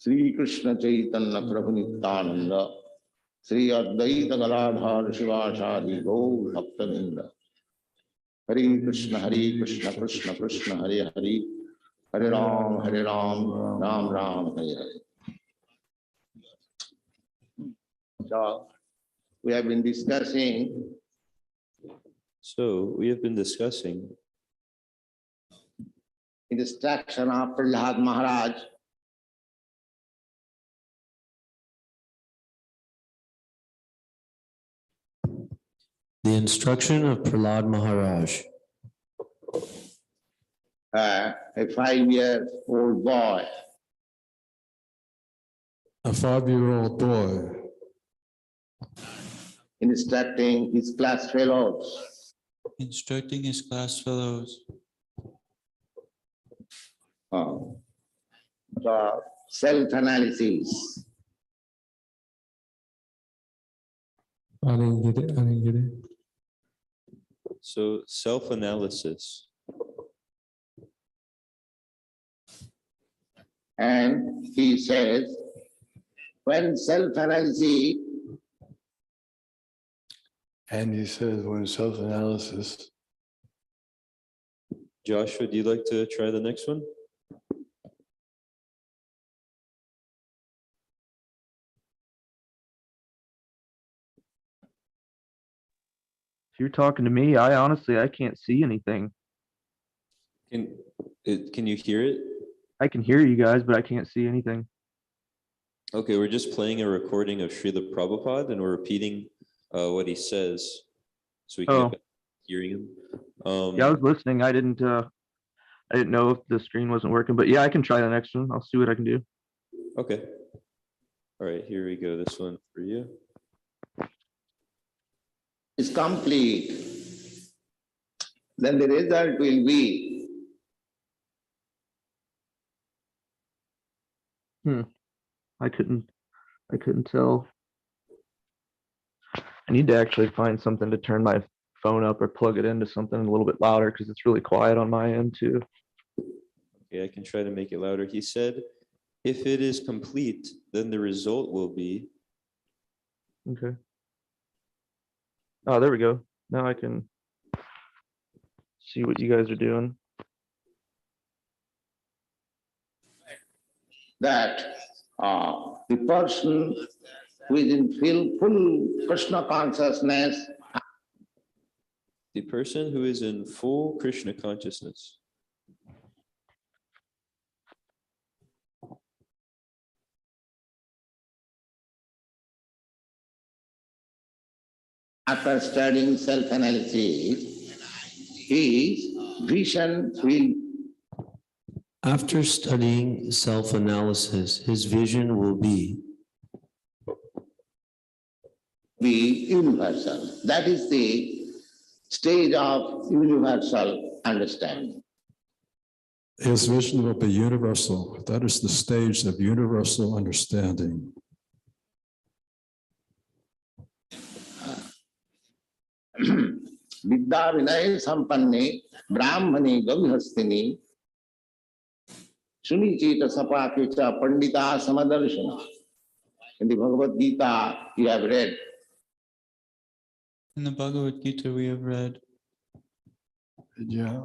Sri Krishna Chaitanya Prabhu Nityananda, Sri Advaita Galadhar Shivasadi Gaur Bhaktavinda. Hare Krishna, Krishna Krishna, Hare Hare, Hare Ram, Ram Ram, Hare Hare. So, we have been discussing instruction of Prahlad Maharaj the instruction of Prahlad Maharaj. A 5-year-old boy. A 5-year-old boy. Instructing his class fellows. So self-analysis. I didn't get it. So self-analysis. And he says, when self-analysis, Josh, would you like to try the next one? If you're talking to me, I honestly can't see anything. Can you hear it? I can hear you guys, but I can't see anything. Okay, we're just playing a recording of Srila Prabhupada and we're repeating what he says so we can get back to hearing him. Yeah, I was listening. I didn't know if the screen wasn't working, but yeah, I can try the next one. I'll see what I can do. Okay. All right, here we go. This one for you. is complete, then the result will be I couldn't tell. I need to actually find something to turn my phone up or plug it into something a little bit louder because it's really quiet on my end too. Okay, I can try to make it louder. He said, if it is complete, then the result will be. Okay. Oh, there we go. Now I can see what you guys are doing. that the person who is in full Krishna consciousness, The person who is in full Krishna consciousness, after studying self-analysis, his vision will after studying self-analysis, his vision will be universal. That is the stage of universal understanding. His vision will be universal. That is the stage of universal understanding. Vidya Vinay Sampanne Brahmane Gavihastini Sunichita Sapakicha Pandita Samadarshana. In the Bhagavad Gita you have read. In the Bhagavad Gita we have read. Yeah.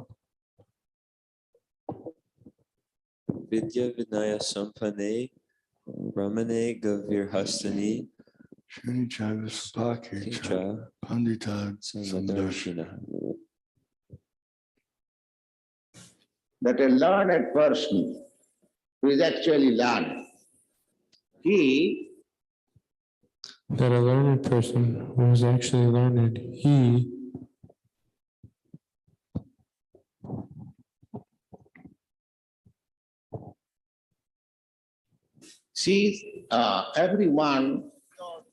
Vidya Vinaya Sampane Brahmane Gavirhastani Kicha Pandita Samadarshina. That a learned person who is actually learned, he That a learned person who is actually learned, he sees everyone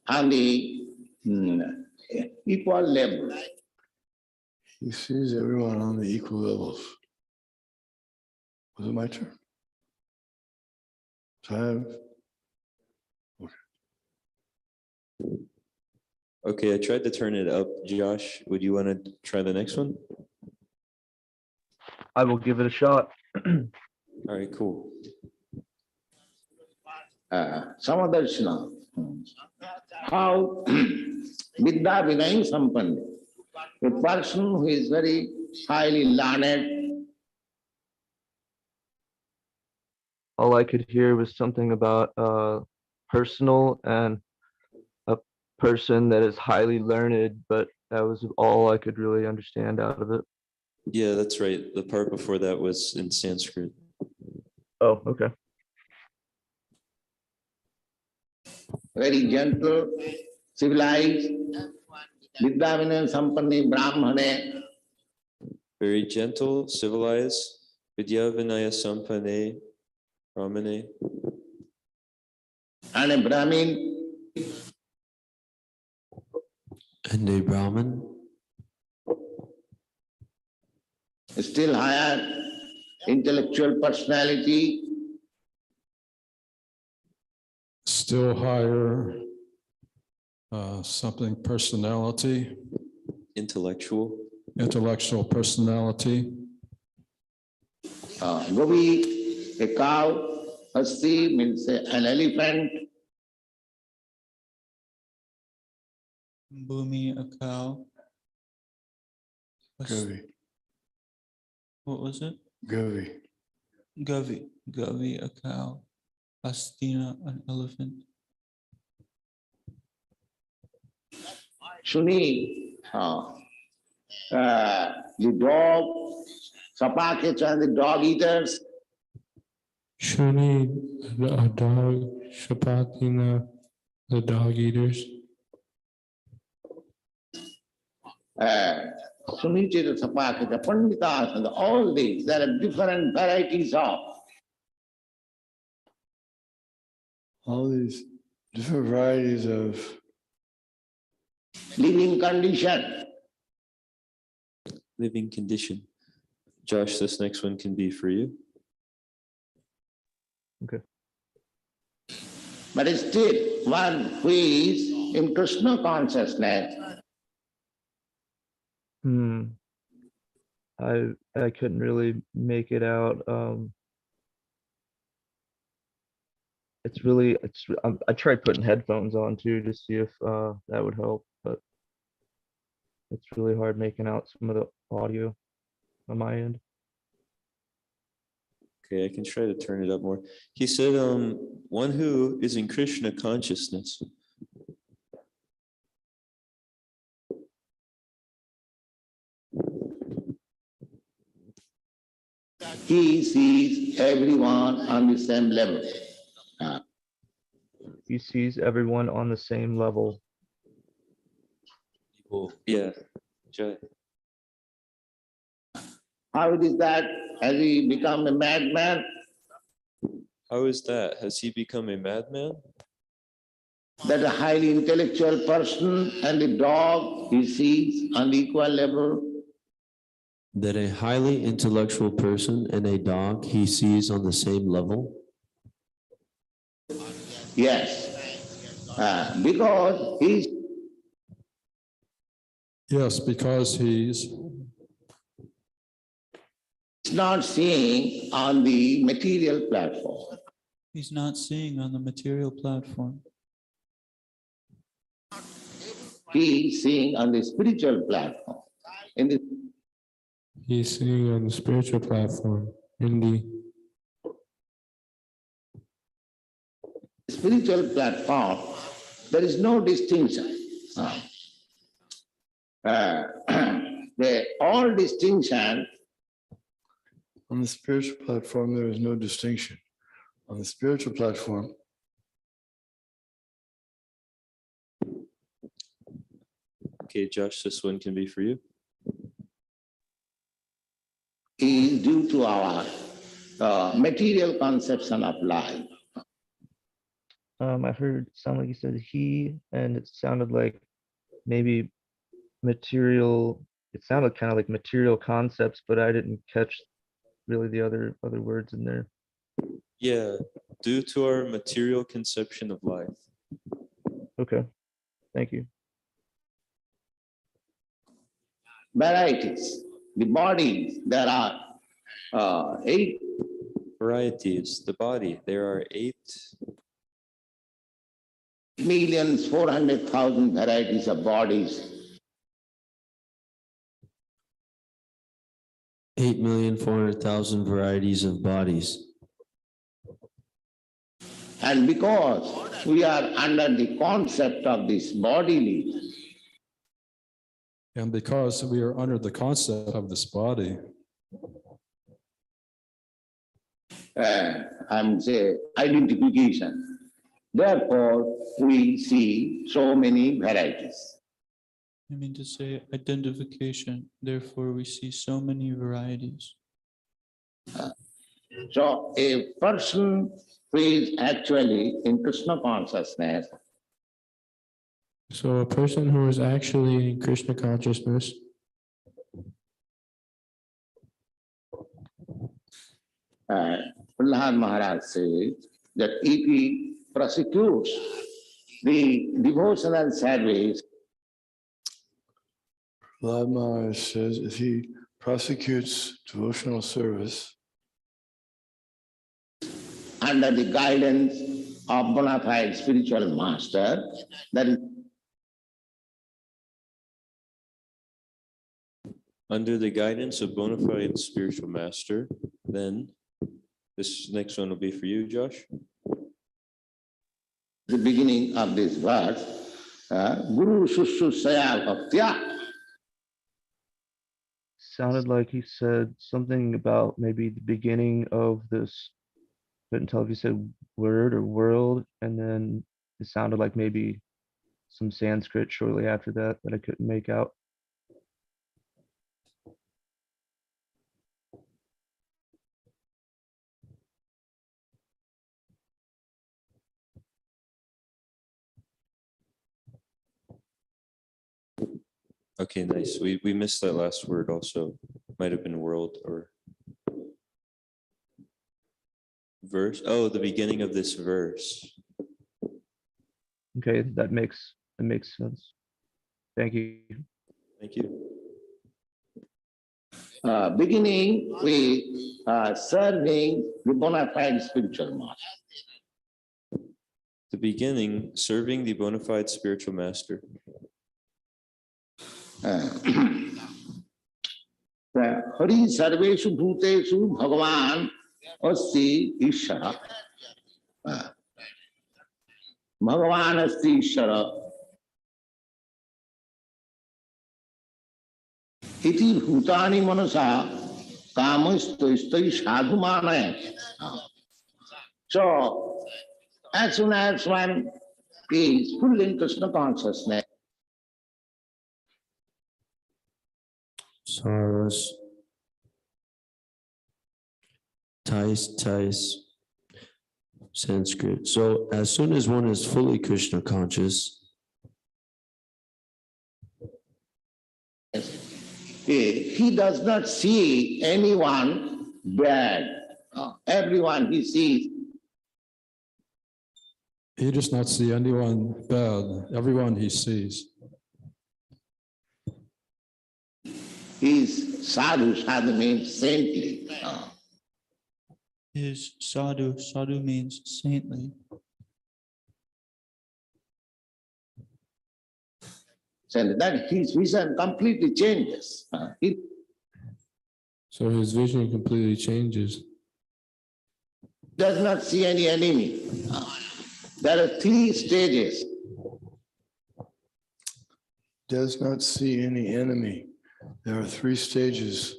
on the equal level. He sees everyone on the equal levels. Was it my turn? Okay, I tried to turn it up. Josh, would you want to try the next one? I will give it a shot. All right, cool. Samadarshana. How Vidya Vinay Sampanna, a person who is very highly learned. All I could hear was something about personal and a person that is highly learned, but that was all I could really understand out of it. Yeah, that's right. The part before that was in Sanskrit. Oh, okay. Very gentle, civilized, Vidya Vinay Sampanna Brahmane. Very gentle, civilized, Vidya Vinaya Sampane, Brahmane. And a Brahmin. And a Brahmin. Still higher intellectual personality. Still higher, something personality, Intellectual. intellectual personality. Gobi, a cow. Hasti means an elephant. Bhumi, a cow. Gavi. What was it? Gavi. Gavi. Gavi, a cow. Astina, an elephant. Shuni, the dog. Sapakecha, the dog eaters. Shuni, a dog, Shapatina, the dog eaters. Sunichita, Sapakecha, Panditas, and all these, there are different varieties of. All these different varieties of Living condition. Living condition. Josh, this next one can be for you. Okay. But still, one who is in Krishna consciousness. I couldn't really make it out. I tried putting headphones on too to see if that would help, but it's really hard making out some of the audio on my end. Okay, I can try to turn it up more. He said, one who is in Krishna consciousness. He sees everyone on the same level. He sees everyone on the same level. Yeah. Jai. How it is that? Has he become a madman? How is that? Has he become a madman? That a highly intellectual person and the dog he sees on the equal level. That a highly intellectual person and a dog he sees on the same level? Yes, because he's Yes, because he's not seeing on the material platform. He's not seeing on the material platform. He's seeing on the spiritual platform. In the He's seeing on the spiritual platform. In the spiritual platform, there is no distinction. All distinction on the spiritual platform, there is no distinction. On the spiritual platform, Okay, Josh, this one can be for you. is due to our material conception of life. I heard sound like you said he, and it sounded like maybe material. It sounded kind of like material concepts, but I didn't catch really the other words in there. Yeah, due to our material conception of life. Okay, thank you. Varieties. The bodies, there are 8. Varieties, the body, there are 8. millions, 400,000 varieties of bodies. 8,400,000 varieties of bodies. And because we are under the concept of this bodily, And because we are under the concept of this body, I'm say identification. Therefore, we see so many varieties. I mean to say identification, therefore we see so many varieties. So a person who is actually in Krishna consciousness So a person who is actually in Krishna consciousness, Prahlad Maharaj says that if he prosecutes the devotional service, Prahlad Maharaj says if he prosecutes devotional service under the guidance of bona fide spiritual master, that is Under the guidance of bona fide spiritual master, then this next one will be for you, Josh. the beginning of this verse, Guru Sushushaya Bhaktya. Sounded like he said something about maybe the beginning of this. Couldn't tell if he said word or world, and then it sounded like maybe some Sanskrit shortly after that I couldn't make out. Okay, nice. We missed that last word also. Might have been world or verse. Oh, the beginning of this verse. Okay, that makes sense. Thank you. Thank you. Beginning with serving the bona fide spiritual master. The beginning, serving the bona fide spiritual master. Hari sarveshu bhuteshu bhagavan asti ishara. Bhagavan asti ishara. Iti bhutani manasa kamastoistai sadhumanaya. So, as soon as one is full in Krishna consciousness, Saras, Tais, Sanskrit. So as soon as one is fully Krishna conscious, he does not see anyone bad. Everyone he sees he does not see anyone bad. Everyone he sees. is sadhu. Sadhu means saintly. Is sadhu, sadhu means saintly. So that his vision completely changes. He so his vision completely changes. does not see any enemy. There are 3 stages. does not see any enemy. There are 3 stages.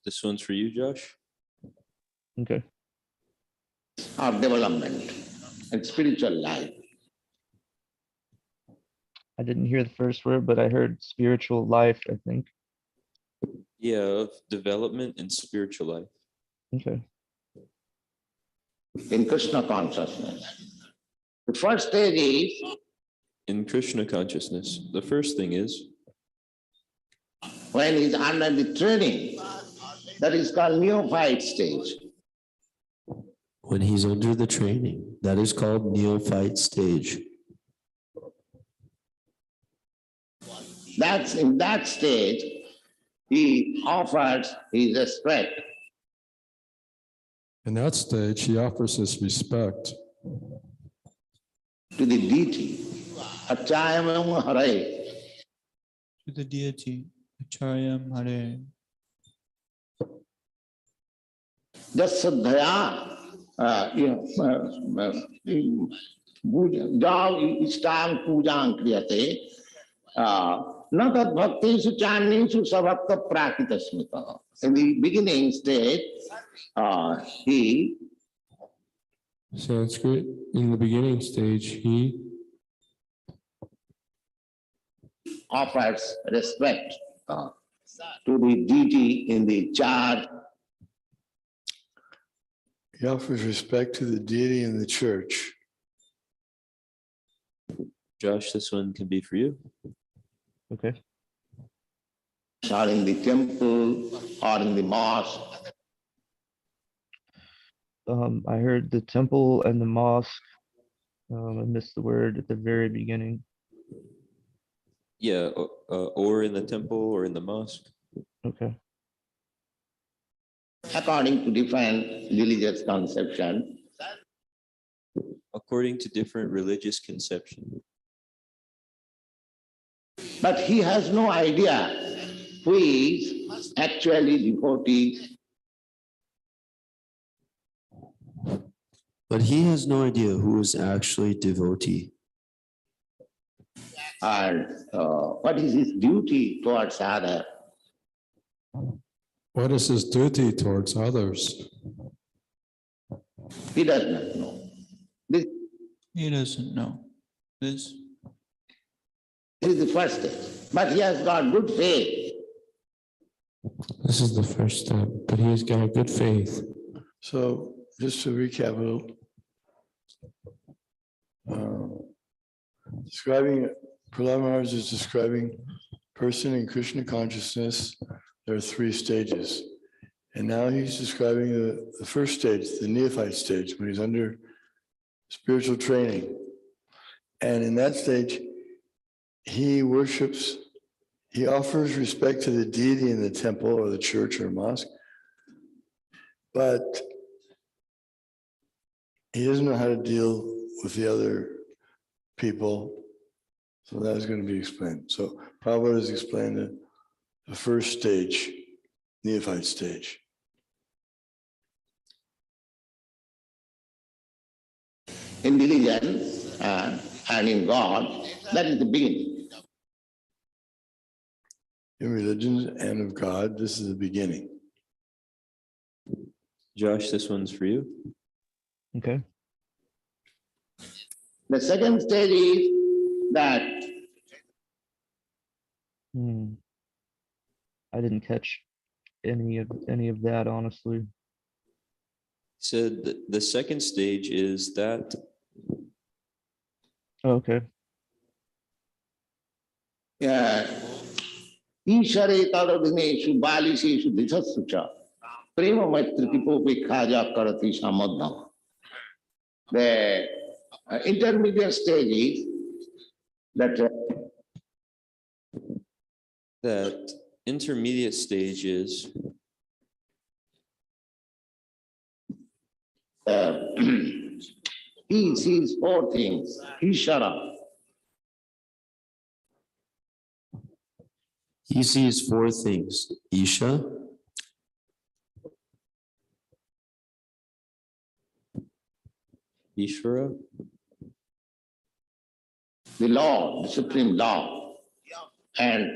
This one's for you, Josh. Okay. Of development and spiritual life. I didn't hear the first word, but I heard spiritual life, I think. Yeah, of development and spiritual life. Okay. In Krishna consciousness. The first stage is In Krishna consciousness, the first thing is when he's under the training, that is called neophyte stage. when he's under the training, that is called neophyte stage. That's in that stage, he offers his respect. In that stage, he offers his respect. to the deity. Achayam Hare. To the deity, Acharyam Hare. Jasadhaya, jab istam pujang kriyate, na tad bhakti su channisu sabhakta prakita smita. In the beginning stage, he Sanskrit, in the beginning stage, he offers respect to the deity in the charge. He offers respect to the deity in the church. Josh, this one can be for you. Okay. Or in the temple or in the mosque. I heard the temple and the mosque. I missed the word at the very beginning. Yeah, or in the temple or in the mosque. Okay. According to different religious conception, According to different religious conception. but he has no idea who is actually devotee. But he has no idea who is actually devotee And what is his duty towards other. What is his duty towards others? He does not know. This He doesn't know this. is the first stage, but he has got good faith. This is the first step, but he has got good faith. So just to recap a little, Prahlad Maharaj is describing person in Krishna consciousness. There are 3 stages. And now he's describing the first stage, the neophyte stage, when he's under spiritual training. And in that stage, he worships, he offers respect to the deity in the temple or the church or mosque, but he doesn't know how to deal with the other people. So that's going to be explained. So Prabhupada has explained the first stage, neophyte stage. In religion and in God, that is the beginning. In religion and of God, this is the beginning. Josh, this one's for you. Okay. The second stage is that I didn't catch any of that, honestly. He said that the second stage is that Okay. Ishare tadadhineshu baliseshu dishasucha prema maitrikipopekhaja karati samadham. The intermediate stage is that that intermediate stage is he sees 4 things. Ishara, He sees 4 things: Isha, Ishvara, the Lord, the Supreme Lord, and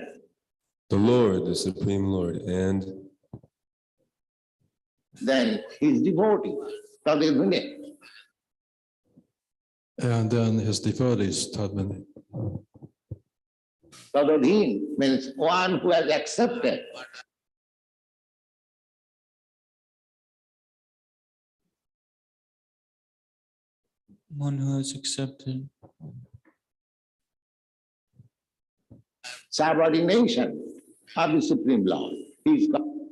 The Lord, the Supreme Lord, and then his devotee, Tadadhine. And then his devotees, Tadmani. Tadadhin means one who has accepted. One who has accepted Subordination of the Supreme Lord. He is called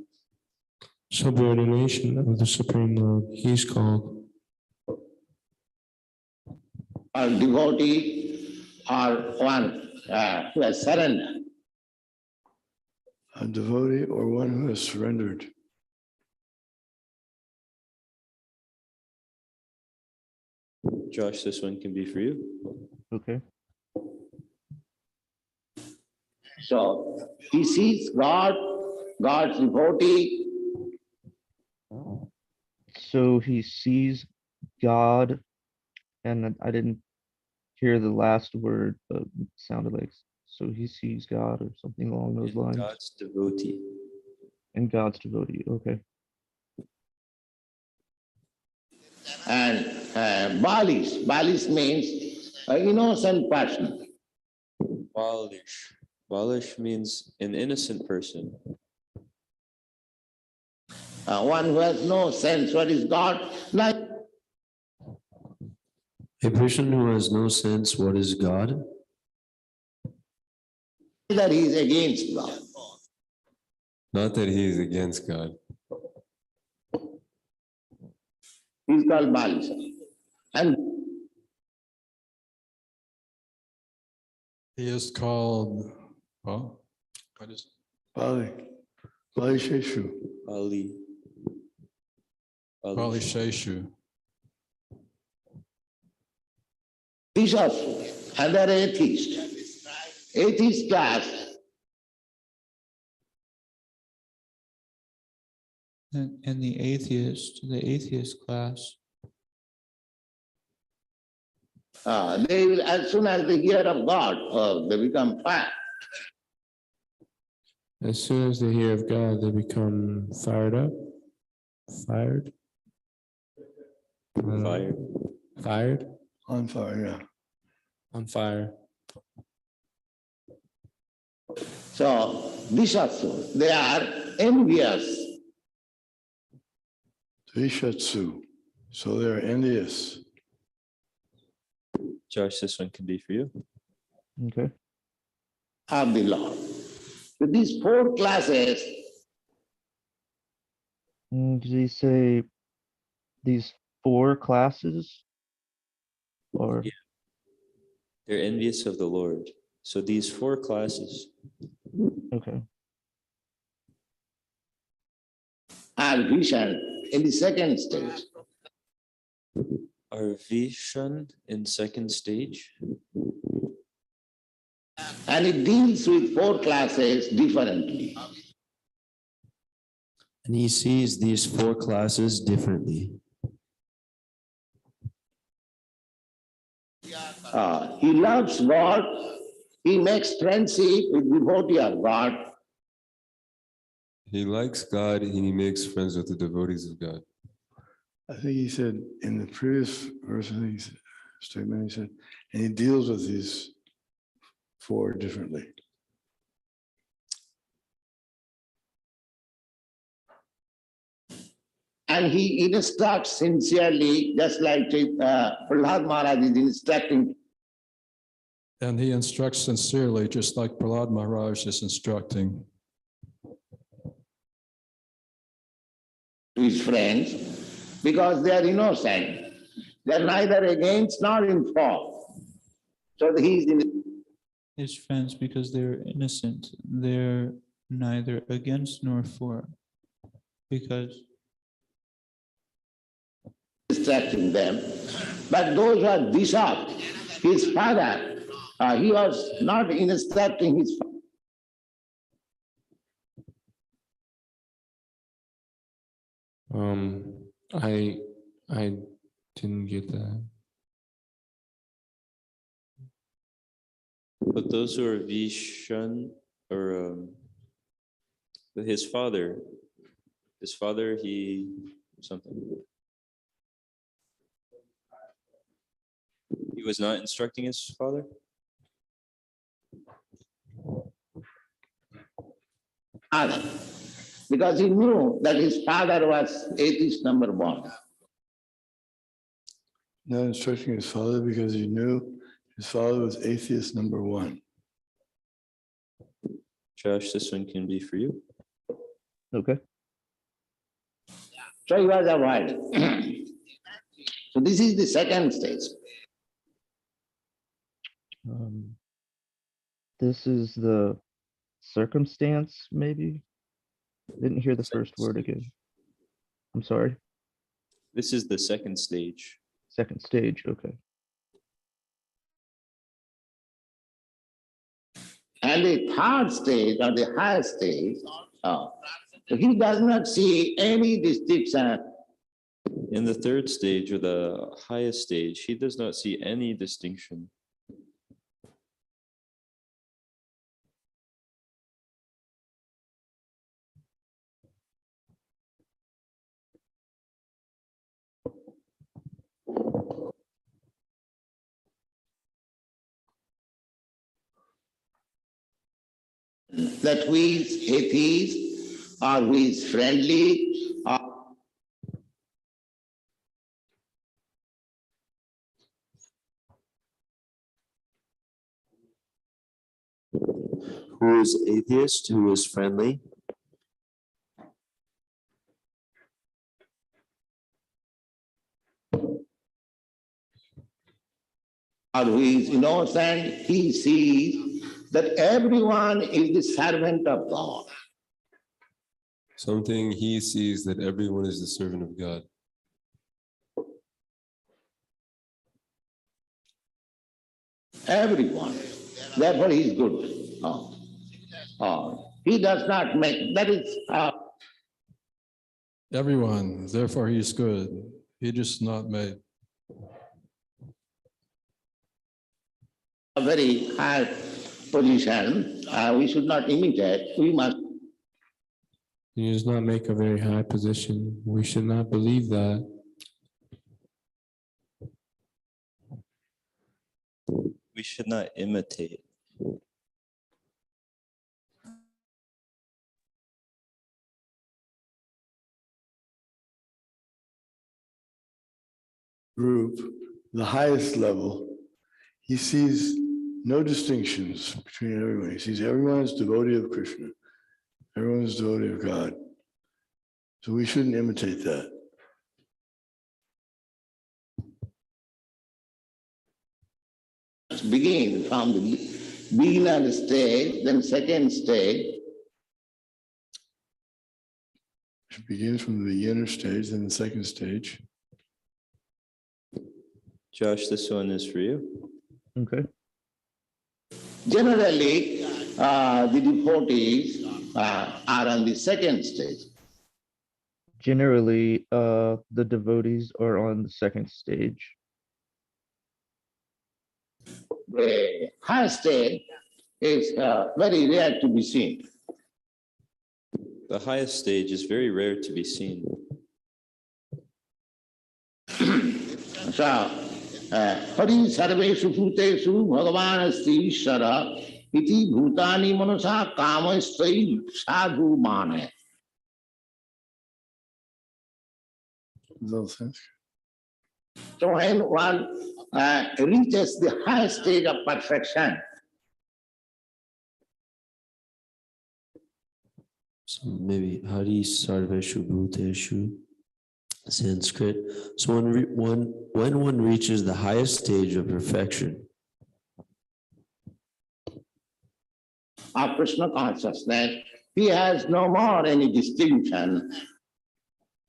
Subordination of the Supreme Lord, he's called. or devotee or one who has surrendered. A devotee or one who has surrendered. Josh, this one can be for you. Okay. So he sees God, God's devotee. So he sees God, and I didn't hear the last word, but it sounded like so he sees God or something along those And lines. God's devotee. And God's devotee. Okay. And Balish means innocent person. Balish. Balish means an innocent person. One who has no sense what is God, like A person who has no sense what is God, that he is against God. Not that he is against God. He is called Balish. And He is called, well, what is, Bali Sheshu. Ali. Bali Sheshu. these are and they are atheists. Atheist class. And the atheist class, They will, as soon as they hear of God, they become fat. As soon as they hear of God, they become fired up. Fired? I don't know. Fire. Fired? On fire, yeah. On fire. So these are so. They are envious. Vishatsu. So they're envious. Josh, this one can be for you. Okay. Of the Lord. With these four classes, Did he say these 4 classes? Or Yeah. They're envious of the Lord. So these 4 classes okay. are vision in the second stage. are Vishan in second stage. And it deals with 4 classes differently. and he sees these 4 classes differently. He loves God. He makes friendship with devotee of God. He likes God and he makes friends with the devotees of God. I think he said in the previous verse, I think he said, statement, he said, and he deals with these 4 differently. And he instructs sincerely, just like Prahlad Maharaj is instructing. And he instructs sincerely, just like Prahlad Maharaj is instructing. To his friends, because they are innocent. They are neither against nor in fault. So he is in his friends, because they're innocent, they're neither against nor for, because instructing them. But those who are bishop, his father, he was not instructing his father. I didn't get that. But those who are Vishan, or his father, he was not instructing his father? Father, because he knew that his father was atheist number 1. Not instructing his father because he knew his father was atheist number 1. Josh, this one can be for you. Okay. So he was avoiding. So this is the second stage. This is the circumstance, maybe? Didn't hear the first word again. I'm sorry. This is the second stage. Second stage, okay. And the third stage or the highest stage, so he does not see any distinction. In the third stage or the highest stage, he does not see any distinction. That who is atheist or who is friendly or Who is atheist, who is friendly, who is innocent, he sees that everyone is the servant of God. Something he sees that everyone is the servant of God. Everyone. Therefore he is good. He does not make, that is Everyone, therefore he's good. He just not made. a very high position. We should not imitate. We must He does not make a very high position. We should not believe that. We should not imitate. Group, the highest level, he sees no distinctions between everyone. He sees everyone as devotee of Krishna. Everyone is devotee of God. So we shouldn't imitate that. begin from the beginner stage, then second stage. It begins from the beginner stage, then the second stage. Josh, this one is for you. Okay. Generally, the devotees are on the second stage. Generally, the devotees are on the second stage. The high stage is very rare to be seen. The highest stage is very rare to be seen. So, Hari Sarveshu Bhuteshu Bhagavan Asti Ishvara Iti Bhutani Manasa Kama Strai Sadhu Mane. So when one reaches the highest stage of perfection, so maybe Hari Sarveshu Bhuteshu, Sanskrit. So when one reaches the highest stage of perfection of Krishna consciousness, he has no more any distinction.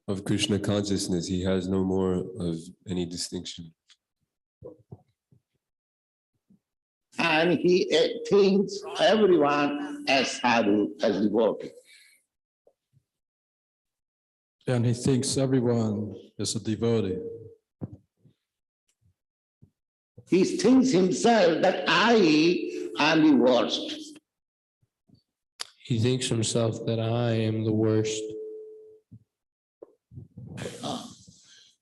Of Krishna consciousness, he has no more of any distinction. And he thinks everyone as sadhu, as devotee. And he thinks everyone is a devotee. He thinks himself that I am the worst. He thinks himself that I am the worst.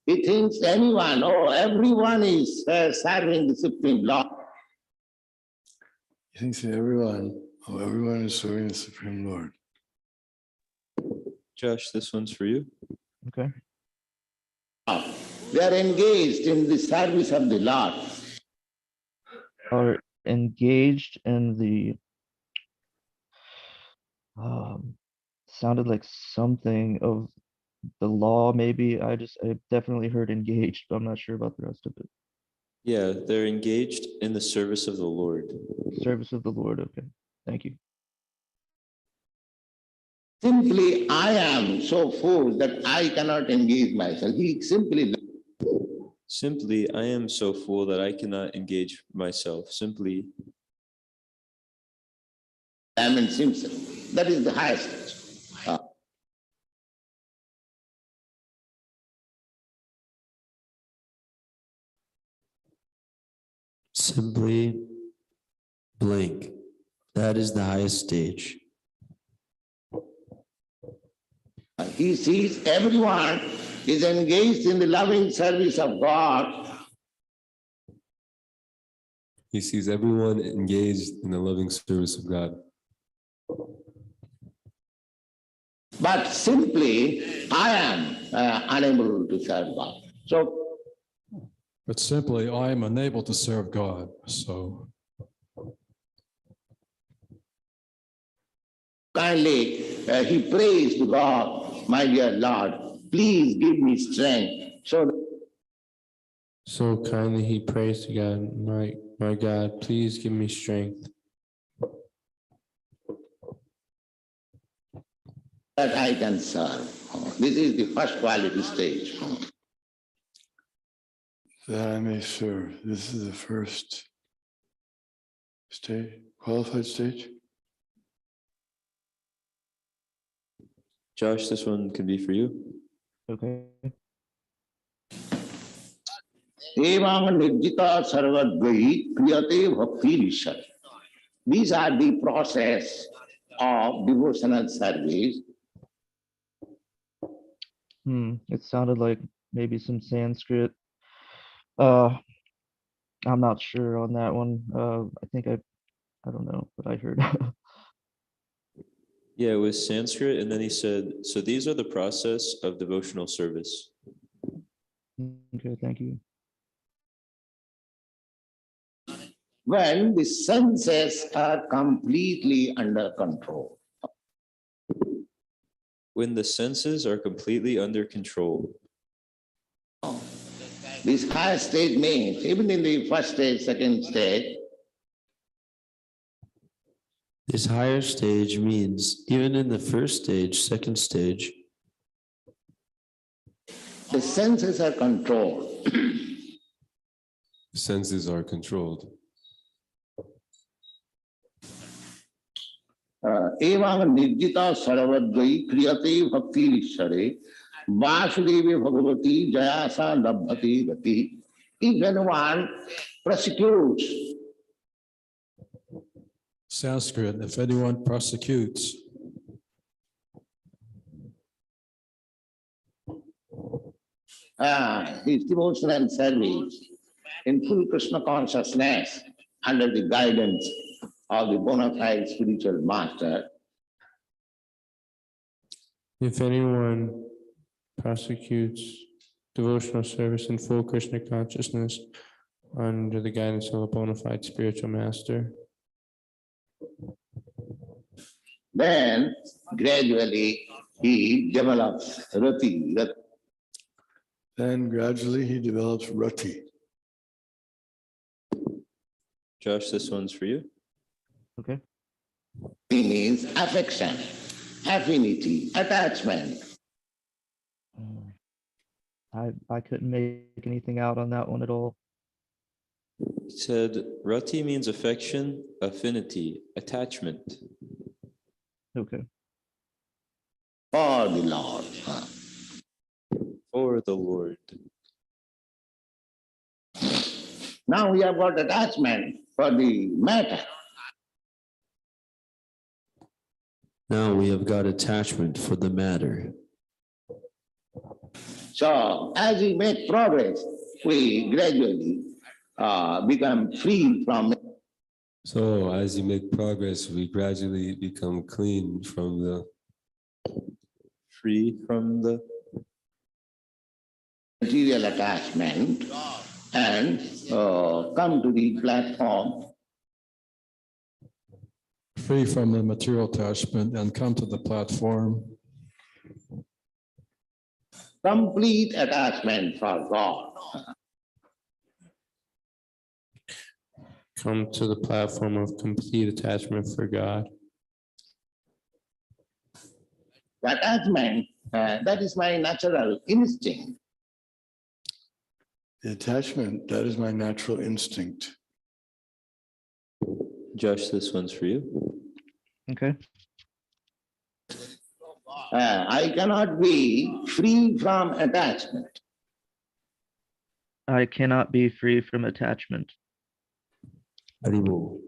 He thinks anyone, everyone is serving the Supreme Lord. He thinks that everyone is serving the Supreme Lord. Josh, this one's for you. Okay. They are engaged in the service of the Lord. Are engaged in the sounded like something of the law, maybe. I definitely heard engaged, but I'm not sure about the rest of it. Yeah, they're engaged in the service of the Lord. Service of the Lord. Okay. Thank you. Simply, I am so full that I cannot engage myself. He simply Simply, I am so full that I cannot engage myself. Simply, Diamond Simpson. That is the highest stage. Simply blank. That is the highest stage. He sees everyone is engaged in the loving service of God. He sees everyone engaged in the loving service of God. But simply, I am unable to serve God. So But simply, I am unable to serve God. So kindly, he prays to God, my dear Lord, please give me strength. So kindly he prays to God, my God, please give me strength that I can serve. This is the first quality stage. That I may serve. This is the first stage, qualified stage. Josh, this one can be for you. Okay. Evang nirjita sarvadvai kriyate bhakti rishad. These are the process of devotional service. It sounded like maybe some Sanskrit. I'm not sure on that one. I think I don't know what I heard. Yeah, it was Sanskrit. And then he said, so these are the process of devotional service. Okay, thank you. When the senses are completely under control. When the senses are completely under control. This higher stage means, even in the first stage, second stage, This higher stage means even in the first stage, second stage, the senses are controlled. Senses are controlled. Evang nirjita saravadvai kriyate bhakti lishare vasudevi bhagavati jayasa labhati gati. If anyone prosecutes Sanskrit, if anyone prosecutes his devotional service in full Krishna consciousness under the guidance of the bona fide spiritual master, if anyone prosecutes devotional service in full Krishna consciousness under the guidance of a bona fide spiritual master, then gradually he develops rati. Then gradually he develops rati. Josh, this one's for you. Okay. Rati means affection, affinity, attachment. I couldn't make anything out on that one at all. He said, rati means affection, affinity, attachment. Okay. For the Lord. For the Lord. Now we have got attachment for the matter. now we have got attachment for the matter. So as we make progress, we gradually become free from it. So as you make progress, we gradually become clean from the Free from the material attachment and come to the platform free from the material attachment and come to the platform, complete attachment for God. come to the platform of complete attachment for God. The attachment, that is my natural instinct. The attachment, that is my natural instinct. Josh, this one's for you. Okay. I cannot be free from attachment. I cannot be free from attachment. Haribol.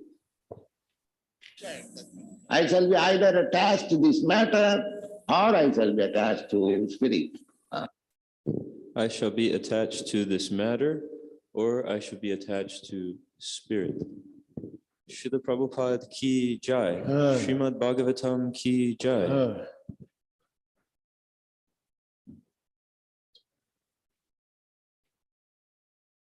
I shall be either attached to this matter or I shall be attached to spirit. I shall be attached to this matter, or I shall be attached to spirit. Srila Prabhupada ki jai. Ah. Śrīmad-Bhāgavatam ki jai.